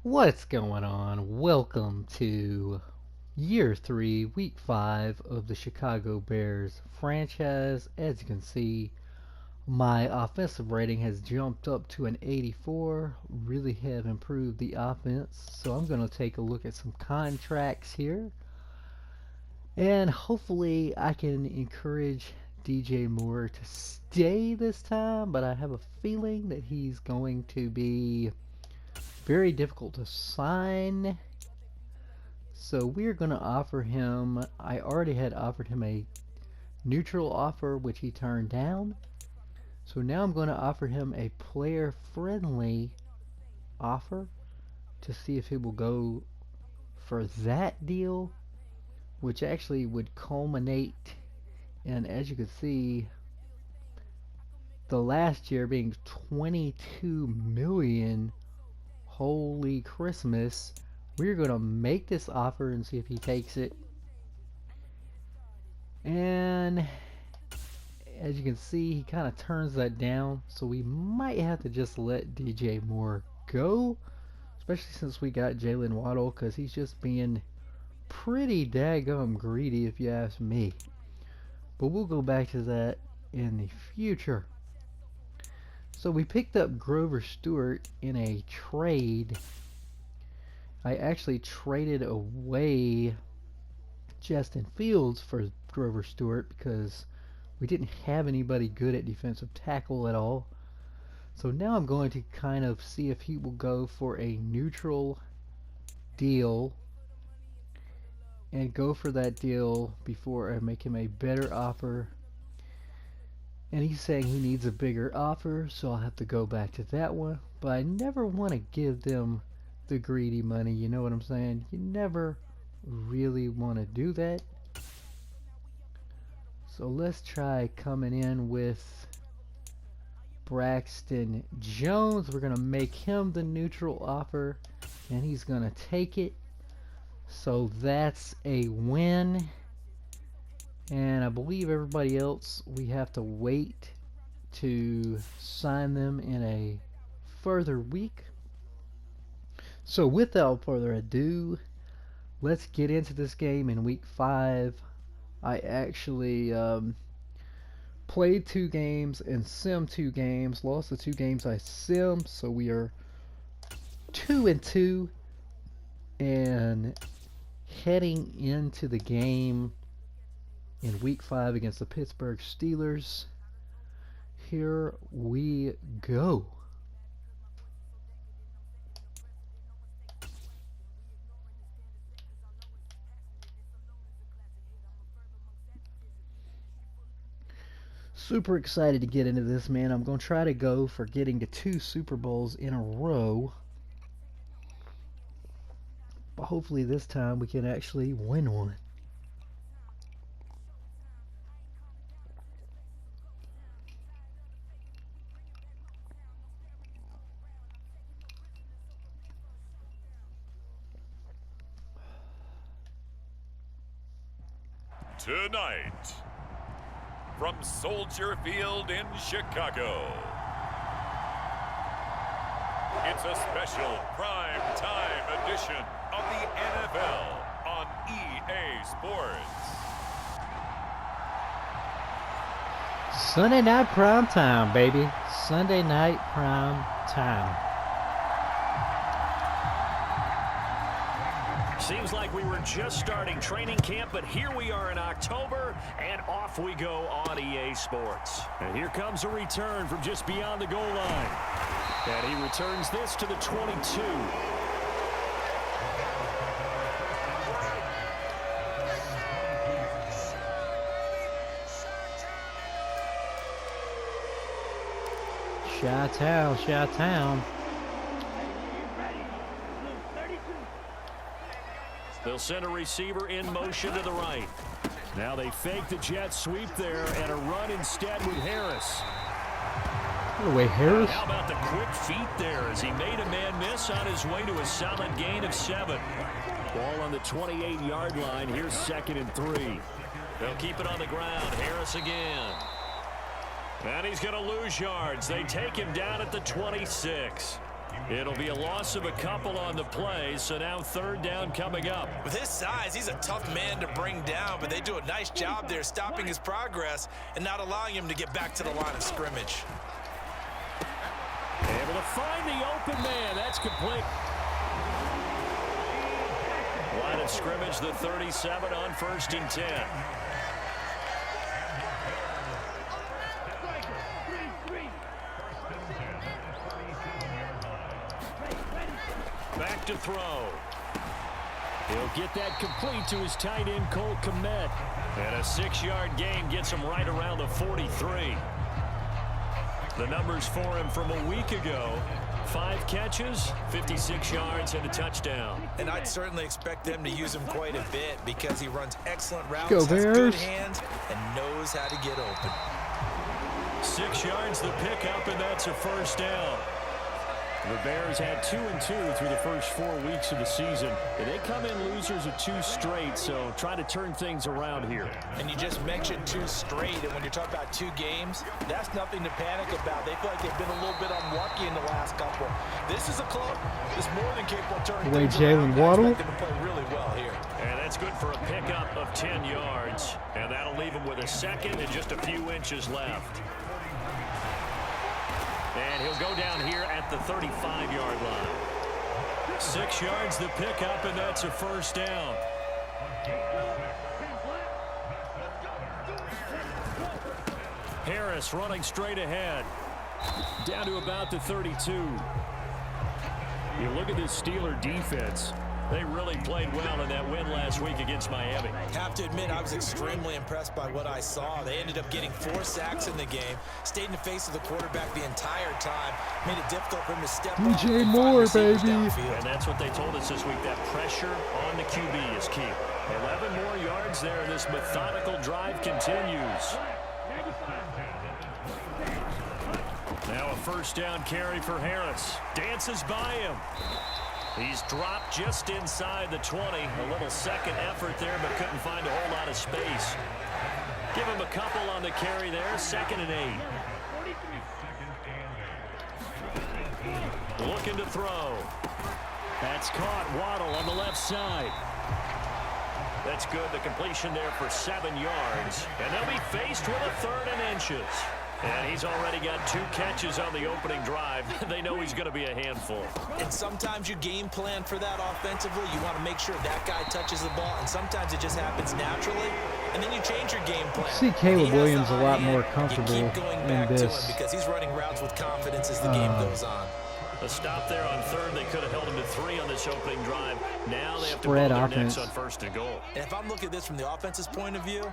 What's going on? Welcome to year 3, week 5 of the Chicago Bears franchise. As you can see, my offensive rating has jumped up to an 84. Really have improved the offense. So I'm going to take a look at some contracts here. And hopefully I can encourage DJ Moore to stay this time, but I have a feeling that he's going to be very difficult to sign. So we're going to offer him, I already had offered him a neutral offer, which he turned down. So now I'm going to offer him a player friendly offer to see if he will go for that deal, which actually would culminate in, as you can see, the last year being 22 million. Holy Christmas. We're going to make this offer and see if he takes it. And as you can see, he kind of turns that down. So we might have to just let DJ Moore go. Especially since we got Jalen Waddle, because he's just being pretty daggum greedy if you ask me. But we'll go back to that in the future. So we picked up Grover Stewart in a trade. I actually traded away Justin Fields for Grover Stewart because we didn't have anybody good at defensive tackle at all. So now I'm going to kind of see if he will go for a neutral deal and go for that deal before I make him a better offer. And he's saying he needs a bigger offer, so I'll have to go back to that one. But I never want to give them the greedy money, you know what I'm saying? You never really want to do that. So let's try coming in with Braxton Jones. We're going to make him the neutral offer, and he's going to take it. So that's a win. And I believe everybody else, we have to wait to sign them in a further week. So without further ado, let's get into this game in week 5. I actually played 2 games and simmed 2 games. Lost the 2 games I simmed, so we are 2-2 and heading into the game in week 5 against the Pittsburgh Steelers. Here we go. Super excited to get into this, man. I'm going to try to go for getting to 2 Super Bowls in a row. But hopefully this time we can actually win one. Tonight, from Soldier Field in Chicago, it's a special prime time edition of the NFL on EA Sports. Sunday night prime time, baby. Sunday night prime time. Seems like we were just starting training camp, but here we are in October, and off we go on EA Sports. And here comes a return from just beyond the goal line. And he returns this to the 22. Chi-town, Chi-town. They'll send a receiver in motion to the right. Now they fake the jet sweep there and a run instead with Harris. By the way, Harris. How about the quick feet there as he made a man miss on his way to a solid gain of 7. Ball on the 28-yard line. Here's 2nd and 3. They'll keep it on the ground. Harris again. And he's going to lose yards. They take him down at the 26. It'll be a loss of a couple on the play, so now third down coming up. With his size, he's a tough man to bring down, but they do a nice job there stopping his progress and not allowing him to get back to the line of scrimmage. Able to find the open man. That's complete. Line of scrimmage, the 37 on 1st and 10. Back to throw. He'll get that complete to his tight end, Cole Kmet. And a 6-yard gain gets him right around the 43. The numbers for him from a week ago: 5 catches, 56 yards, and a touchdown. And I'd certainly expect them to use him quite a bit because he runs excellent routes, Go has Bears. good hands, and knows how to get open. 6 yards the pickup, and that's a first down. The Bears had 2-2 through the first 4 weeks of the season. And they come in losers of 2 straight, so trying to turn things around here. And you just mentioned 2 straight, and when you're talking about 2 games, that's nothing to panic about. They feel like they've been a little bit unlucky in the last couple. This is a club that's more than capable of turning Wait, things around. Jalen Waddle? I expect them to play really well here. And that's good for a pickup of 10 yards. And that'll leave him with a second and just a few inches left. And he'll go down here at the 35-yard line. 6 yards the pickup, and that's a first down. Harris running straight ahead. Down to about the 32. You look at this Steeler defense. They really played well in that win last week against Miami. Have to admit, I was extremely impressed by what I saw. They ended up getting 4 sacks in the game, stayed in the face of the quarterback the entire time, made it difficult for him to step up. DJ Moore, baby. And that's what they told us this week, that pressure on the QB is key. 11 more yards there, and this methodical drive continues. Now a first down carry for Harris. Dances by him. He's dropped just inside the 20. A little second effort there, but couldn't find a whole lot of space. Give him a couple on the carry there. 2nd and 8. Looking to throw. That's caught. Waddle on the left side. That's good. The completion there for 7 yards. And they'll be faced with a 3rd and inches. And he's already got 2 catches on the opening drive. They know he's going to be a handful. And sometimes you game plan for that offensively. You want to make sure that guy touches the ball, and sometimes it just happens naturally. And then you change your game plan. I see Caleb Williams a lot more comfortable you keep going in back this. to him because he's running routes with confidence as the game goes on. A stop there on 3rd. They could have held him to 3 on this opening drive. Now they have to Spread build their offense. necks on 1st and goal. And if I'm looking at this from the offense's point of view,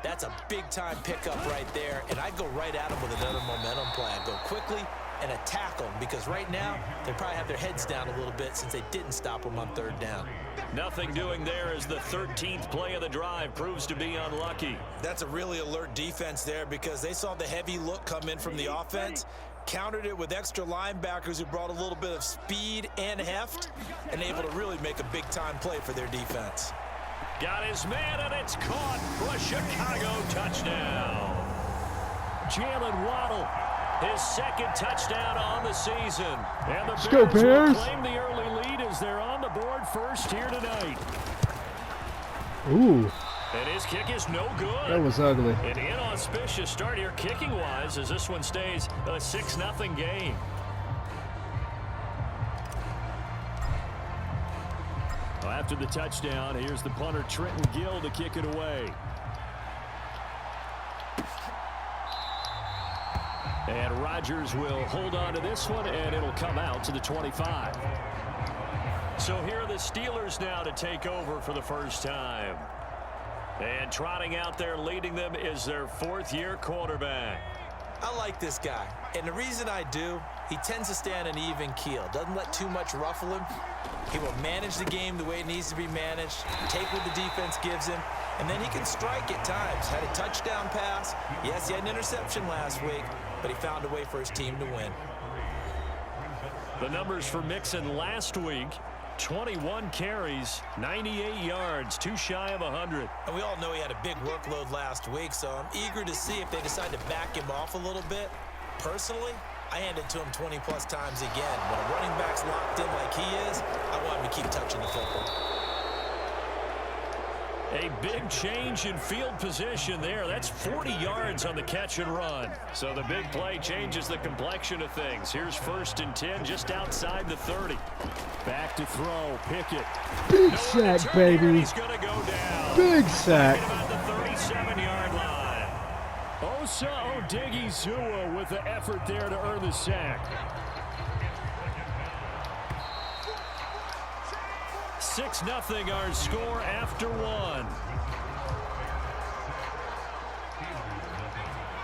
that's a big-time pickup right there, and I'd go right at him with another momentum play. I'd go quickly and attack them because right now they probably have their heads down a little bit since they didn't stop them on 3rd down. Nothing doing there as the 13th play of the drive proves to be unlucky. That's a really alert defense there because they saw the heavy look come in from the offense, countered it with extra linebackers who brought a little bit of speed and heft, and able to really make a big-time play for their defense. Got his man, and it's caught for a Chicago touchdown. Jalen Waddle, his 2nd touchdown on the season. And the Let's go, Bears Bears. will claim the early lead as they're on the board first here tonight. Ooh, And his kick is no good. that was ugly. An inauspicious start here kicking-wise as this one stays a 6-0 game. After the touchdown, here's the punter Trenton Gill to kick it away. And Rodgers will hold on to this one, and it'll come out to the 25. So here are the Steelers now to take over for the first time. And trotting out there leading them is their 4th-year quarterback. I like this guy, and the reason I do, he tends to stay on an even keel. Doesn't let too much ruffle him. He will manage the game the way it needs to be managed, take what the defense gives him, and then he can strike at times. Had a touchdown pass. Yes, he had an interception last week, but he found a way for his team to win. The numbers for Mixon last week: 21 carries, 98 yards, 2 shy of 100. And we all know he had a big workload last week, so I'm eager to see if they decide to back him off a little bit. Personally, I hand it to him 20-plus times again. When a running back's locked in like he is, I want him to keep touching the football. A big change in field position there. That's 40 yards on the catch and run. So the big play changes the complexion of things. Here's 1st and 10 just outside the 30. Back to throw. Pickett. Big sack, baby. He's going to go down. Big sack. About the 37-yard line. Osa Odighizuwa with the effort there to earn the sack. 6-0 our score after 1.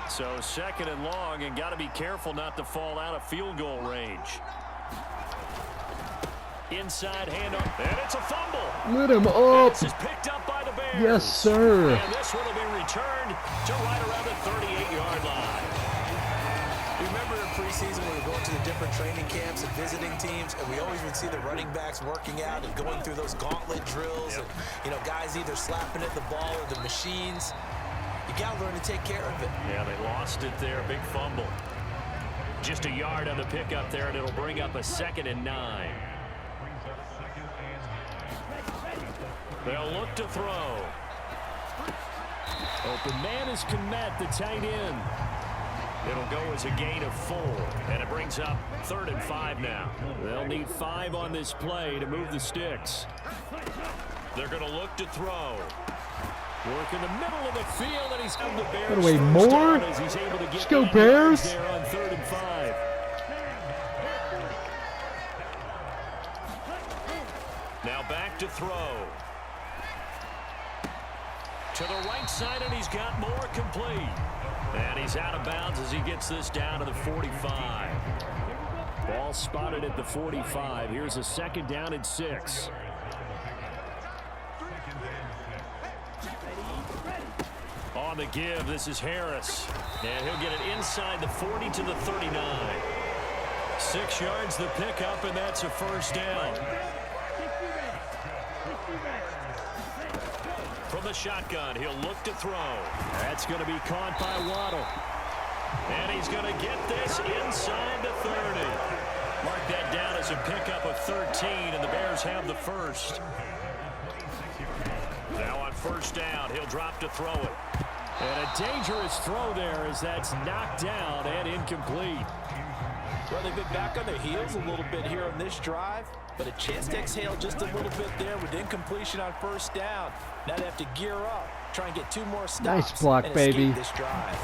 So 2nd and long, and got to be careful not to fall out of field goal range. Inside handoff, and it's a fumble. Let him up. This is picked up by the Bears. Yes, sir. And this one will be returned to right around the 38-yard line. Remember in preseason when we were going to the different training camps and visiting teams, and we always would see the running backs working out and going through those gauntlet drills, and guys either slapping at the ball or the machines. You got to learn to take care of it. Yeah, they lost it there. Big fumble. Just a yard on the pickup there, and it'll bring up a 2nd and 9. They'll look to throw. Open man is Kmet, the tight end. It'll go as a gain of 4, and it brings up 3rd and 5 now. They'll need 5 on this play to move the sticks. They're going to look to throw. Work in the middle of the field, and he's got the Bears. By the way, more? As he's able to get Let's go, Bears. there on 3rd and 5. Now back to throw. To the right side, and he's got more complete. And he's out of bounds as he gets this down to the 45. Ball spotted at the 45. Here's a 2nd down and 6. On the give, this is Harris. And he'll get it inside the 40 to the 39. 6 yards the pickup, and that's a 1st down. From the shotgun, he'll look to throw. That's going to be caught by Waddle. And he's going to get this inside the 30. Mark that down as a pickup of 13, and the Bears have the 1st. Now on 1st down, he'll drop to throw it. And a dangerous throw there as that's knocked down and incomplete. Well, they've been back on their heels a little bit here on this drive, but a chance to exhale just a little bit there with incompletion on 1st down. Now they have to gear up, try and get 2 more stops. Nice block, and baby. This drive.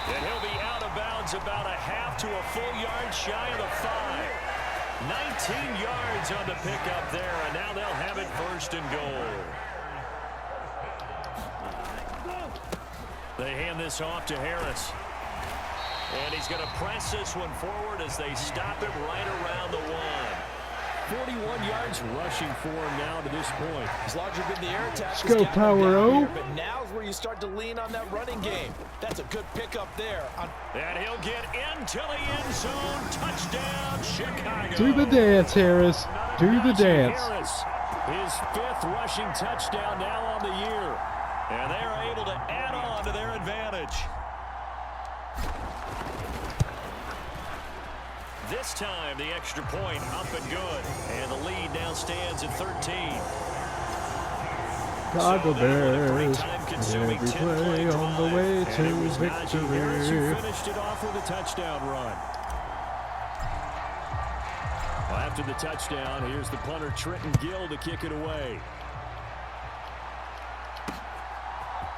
And he'll be out of bounds about a half to a full yard shy of the 5. 19 yards on the pickup there, and now they'll have it 1st and goal. They hand this off to Harris. And he's going to press this one forward as they stop him right around the 1. 41 yards rushing for him now to this point. He's larger than the air attack. Let's go, Power O. But now's where you start to lean on that running game. That's a good pickup there. And he'll get into the end zone. Touchdown, Chicago. Do the dance, Harris. Do the dance. Harris, his 5th rushing touchdown now on the year. And they are able to add on to their advantage. This time, the extra point up and good. And the lead now stands at 13. Chicago Bears, time-consuming every play on the way to victory. Harris who finished it off with a touchdown run. Well, after the touchdown, here's the punter Trenton Gill to kick it away.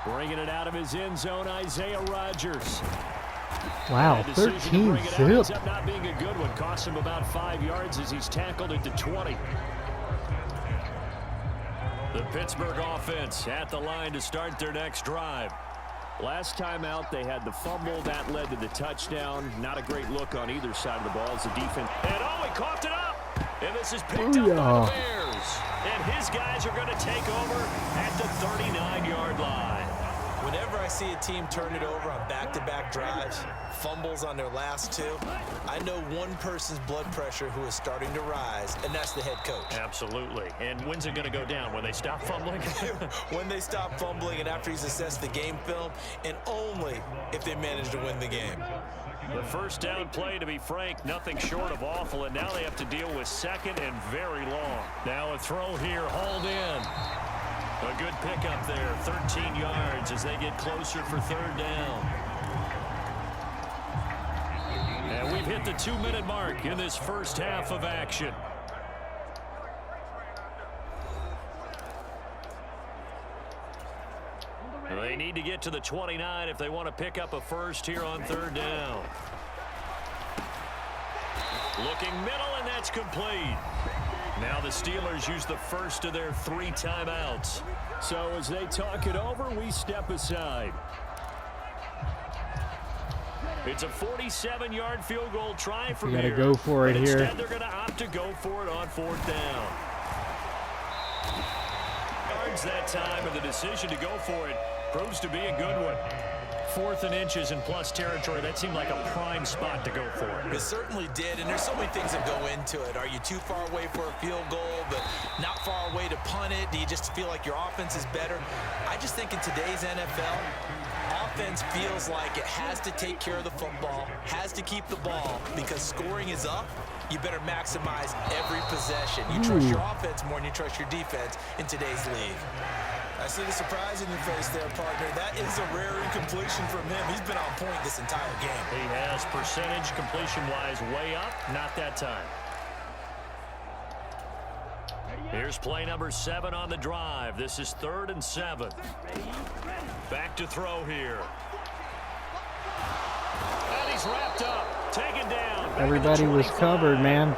Bringing it out of his end zone, Isaiah Rodgers. Wow, 13 zip. Up not being a good one. Cost him about 5 yards as he's tackled at the 20. The Pittsburgh offense at the line to start their next drive. Last time out, they had the fumble. That led to the touchdown. Not a great look on either side of the ball as the defense. And he coughed it up. And this is picked up by the Bears. And his guys are going to take over at the 39-yard line. Whenever I see a team turn it over on back-to-back drives, fumbles on their last two, I know one person's blood pressure who is starting to rise, and that's the head coach. Absolutely. And when's it going to go down? When they stop fumbling? When they stop fumbling and after he's assessed the game film, and only if they manage to win the game. The first down play, to be frank, nothing short of awful, and now they have to deal with second and very long. Now a throw here, hauled in. A good pickup there, 13 yards as they get closer for third down. And we've hit the 2-minute mark in this first half of action. They need to get to the 29 if they want to pick up a first here on third down. Looking middle, and that's complete. Now the Steelers use the first of their 3 timeouts. So as they talk it over, we step aside. It's a 47-yard field goal try from here. You got to go for it here. Instead, they're going to opt to go for it on fourth down. Yards that time, and the decision to go for it proves to be a good one. 4th and inches in plus territory. That seemed like a prime spot to go for. It certainly did, and there's so many things that go into it. Are you too far away for a field goal, but not far away to punt it? Do you just feel like your offense is better? I just think in today's NFL, offense feels like it has to take care of the football, has to keep the ball, because scoring is up. You better maximize every possession. You trust your offense more than you trust your defense in today's league. I see the surprise in your face there, partner. That is a rare incompletion from him. He's been on point this entire game. He has percentage completion-wise way up. Not that time. Here's play number 7 on the drive. This is 3rd and 7. Back to throw here. And he's wrapped up. Taken down. Everybody was covered, man.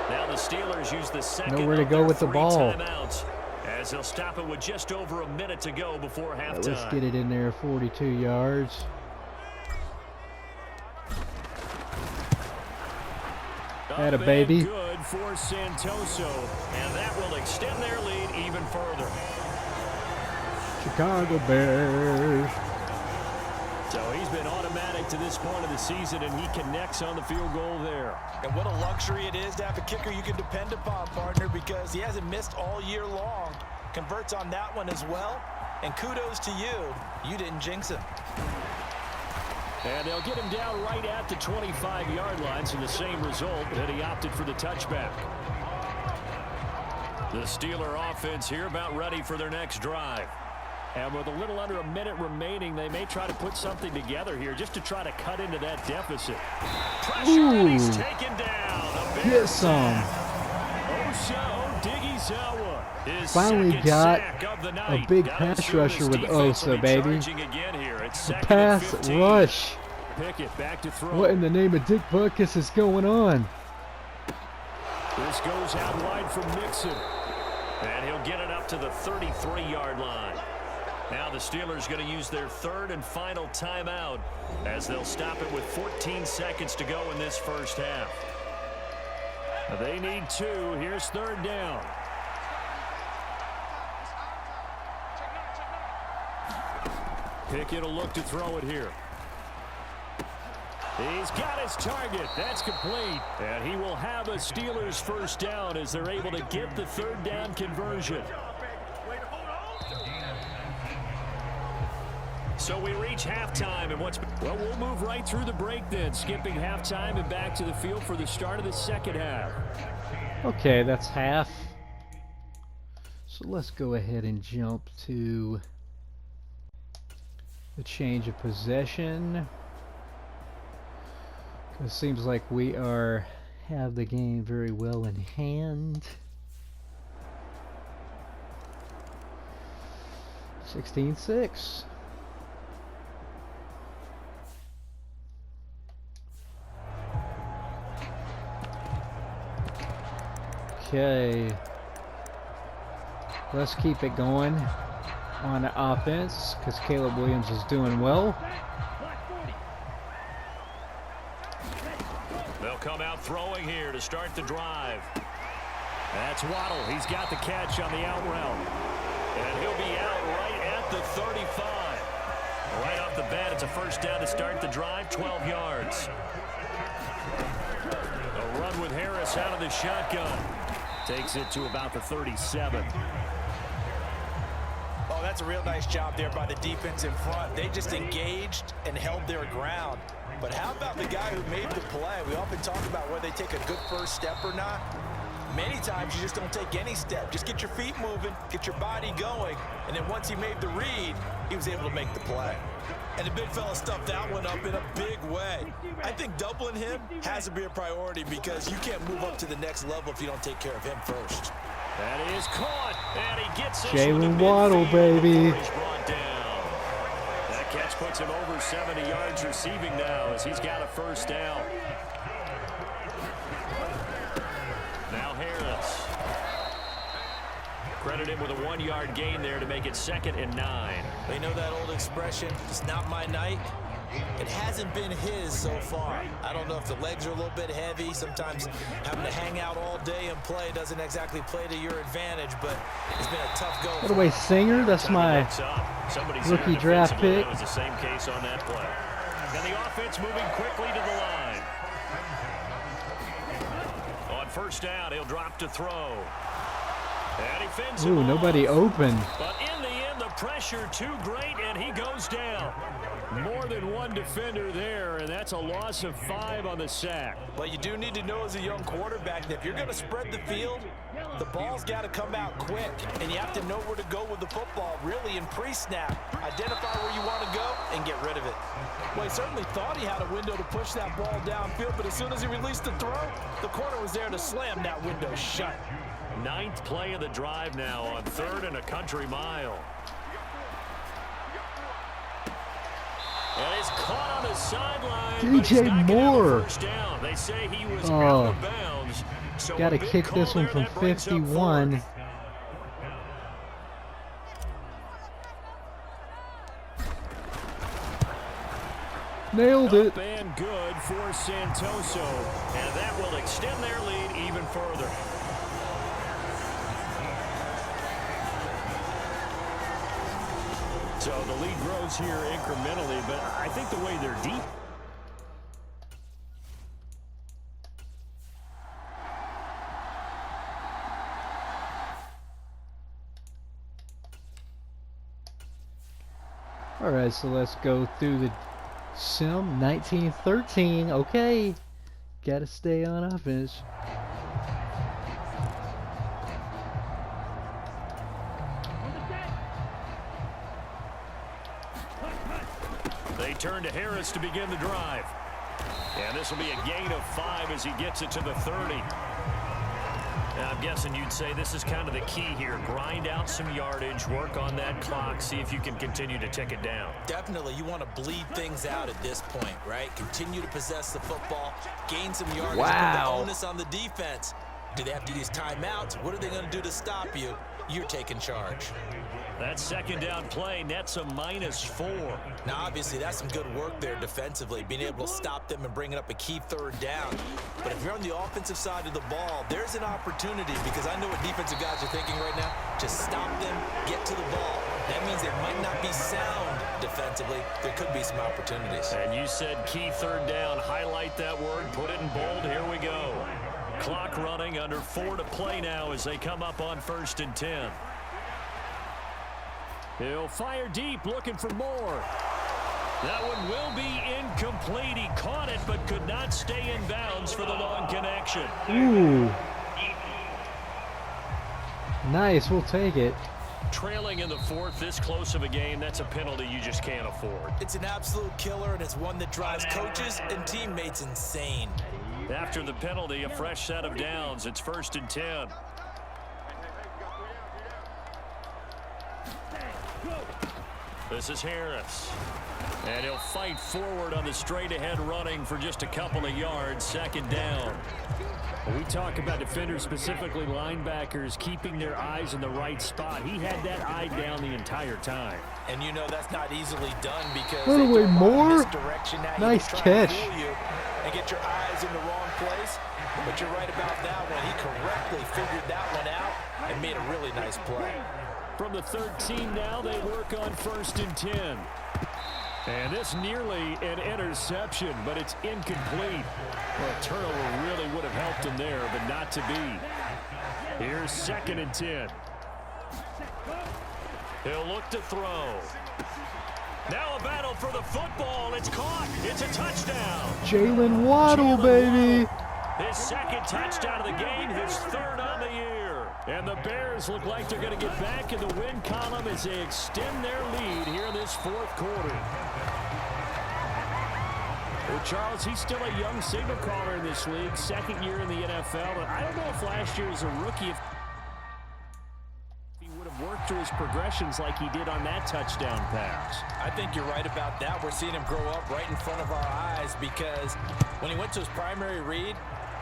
Now the Steelers use the second Nowhere to go with the ball. Timeouts, as they'll stop it with just over a minute to go before halftime. Let's get it in there, 42 yards. Had a baby. Good for Santoso, and that will extend their lead even further. Chicago Bears. So he's been automatic to this point of the season, and he connects on the field goal there. And what a luxury it is to have a kicker you can depend upon, partner, because he hasn't missed all year long. Converts on that one as well. And kudos to you. You didn't jinx him. And they'll get him down right at the 25-yard line, so the same result, that he opted for the touchback. The Steeler offense here about ready for their next drive. And with a little under a minute remaining, they may try to put something together here just to try to cut into that deficit. Pressure, and he's taken down. Get some. Finally got a big pass rusher with Osa, baby. A pass rush. Back to throw. What in the name of Dick Buckus is going on? This goes out wide from Nixon. And he'll get it up to the 33-yard line. Now the Steelers going to use their 3rd and final timeout as they'll stop it with 14 seconds to go in this first half. They need 2. Here's 3rd down. Pickett will look to throw it here. He's got his target. That's complete. And he will have a Steelers first down as they're able to get the 3rd down conversion. So we reach halftime, and well, we'll move right through the break then, skipping halftime and back to the field for the start of the second half. Okay, that's half. So let's go ahead and jump to the change of possession. It seems like we have the game very well in hand. 16-6. Okay, let's keep it going on the offense because Caleb Williams is doing well. They'll come out throwing here to start the drive. That's Waddle. He's got the catch on the out route. And he'll be out right at the 35. Right off the bat, it's a first down to start the drive, 12 yards. A run with Harris out of the shotgun. Takes it to about the 37. Oh, that's a real nice job there by the defense in front. They just engaged and held their ground. But how about the guy who made the play? We often talk about whether they take a good first step or not. Many times you just don't take any step. Just get your feet moving, get your body going, and then once he made the read, he was able to make the play. And the big fella stuffed that one up in a big way. I think doubling him has to be a priority because you can't move up to the next level if you don't take care of him first. That is caught, and he gets this Jalen Waddle, baby. He's brought down. That catch puts him over 70 yards receiving now as he's got a first down. Now Harris. Credit him with a 1-yard gain there to make it 2nd and 9. They know that old expression, it's not my night. It hasn't been his so far. I don't know if the legs are a little bit heavy. Sometimes having to hang out all day and play doesn't exactly play to your advantage, but it's been a tough go. By the way, Singer, that's my rookie draft pick. That was the same case on that play. And the offense moving quickly to the line. On first down, he'll drop to throw. And he fins him Ooh, nobody off. open. But in the end, the pressure too great, and he goes down. More than one defender there, and that's a loss of 5 on the sack. But you do need to know as a young quarterback that if you're going to spread the field, the ball's got to come out quick, and you have to know where to go with the football, really, in pre-snap. Identify where you want to go and get rid of it. Well, he certainly thought he had a window to push that ball downfield, but as soon as he released the throw, the corner was there to slam that window shut. 9th play of the drive now on 3rd and a country mile. And he's caught on the sideline. DJ Moore. First down. They say he was out of bounds. So got to kick this one from 51. Nailed it. Up and good for Santoso. And that will extend their lead even further. So the lead grows here incrementally, but I think the way they're deep. All right, so let's go through the sim. 1913. Okay, got to stay on offense. They turn to Harris to begin the drive. And this will be a gain of 5 as he gets it to the 30. Now, I'm guessing you'd say this is kind of the key here. Grind out some yardage, work on that clock, see if you can continue to tick it down. Definitely, you want to bleed things out at this point, right? Continue to possess the football, gain some yardage, put the onus on the defense. Do they have to use timeouts? What are they going to do to stop you? You're taking charge. That 2nd down play nets a -4. Now, obviously, that's some good work there defensively, being able to stop them and bringing up a key 3rd down. But if you're on the offensive side of the ball, there's an opportunity because I know what defensive guys are thinking right now. Just stop them, get to the ball. That means they might not be sound defensively. There could be some opportunities. And you said key 3rd down. Highlight that word, put it in bold. Here we go. Clock running, under 4 to play now as they come up on 1st and 10. He'll fire deep, looking for more. That one will be incomplete. He caught it, but could not stay in bounds for the long connection. Ooh. Nice, we'll take it. Trailing in the 4th, this close of a game, that's a penalty you just can't afford. It's an absolute killer, and it's one that drives coaches and teammates insane. After the penalty, a fresh set of downs. It's 1st and 10. This is Harris. And he'll fight forward on the straight-ahead running for just a couple of yards. 2nd down. We talk about defenders, specifically linebackers, keeping their eyes in the right spot. He had that eye down the entire time. And you know that's not easily done because By the way, Moore, nice catch. And get your eyes in the wrong place. But you're right about that one. He correctly figured that one out and made a really nice play. From the 13 now, they work on 1st and 10. And this nearly an interception, but it's incomplete. Well, a turnover really would have helped him there, but not to be. Here's 2nd and 10. He'll look to throw. Now a battle for the football. It's caught. It's a touchdown. Jalen Waddle, baby. His 2nd touchdown of the game, his 3rd on the year. And the Bears look like they're going to get back in the win column as they extend their lead here in this 4th quarter. Well, Charles, he's still a young signal caller in this league, 2nd year in the NFL. But I don't know if last year as a rookie, if he would have worked through his progressions like he did on that touchdown pass. I think you're right about that. We're seeing him grow up right in front of our eyes because when he went to his primary read,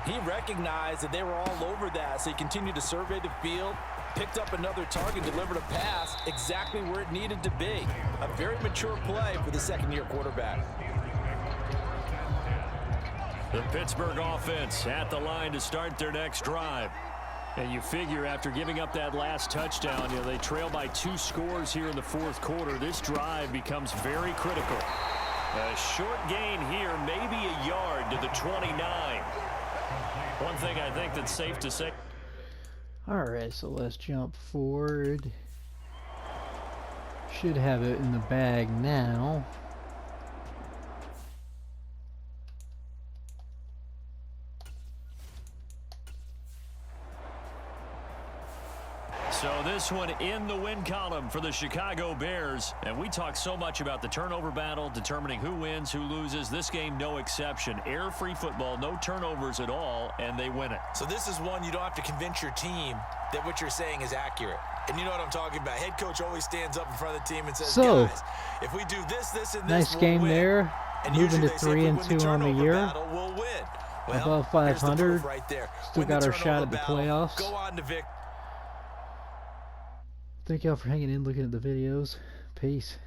he recognized that they were all over that, so he continued to survey the field, picked up another target, delivered a pass exactly where it needed to be. A very mature play for the 2nd-year quarterback. The Pittsburgh offense at the line to start their next drive. And you figure after giving up that last touchdown, they trail by 2 scores here in the 4th quarter. This drive becomes very critical. A short gain here, maybe a yard to the 29. One thing I think that's safe to say. All right, so let's jump forward. Should have it in the bag now. So this one in the win column for the Chicago Bears. And we talk so much about the turnover battle, determining who wins, who loses. This game, no exception. Error-free football, no turnovers at all, and they win it. So this is one you don't have to convince your team that what you're saying is accurate. And you know what I'm talking about. Head coach always stands up in front of the team and says, guys, if we do this, this, and this, nice we'll game win. there. And moving to usually 3-2 on the year. Battle, we'll win. Well, above here's the 500. proof right there. Still Win got the our shot at the battle, playoffs. Go on to victory. Thank y'all for hanging in, looking at the videos. Peace.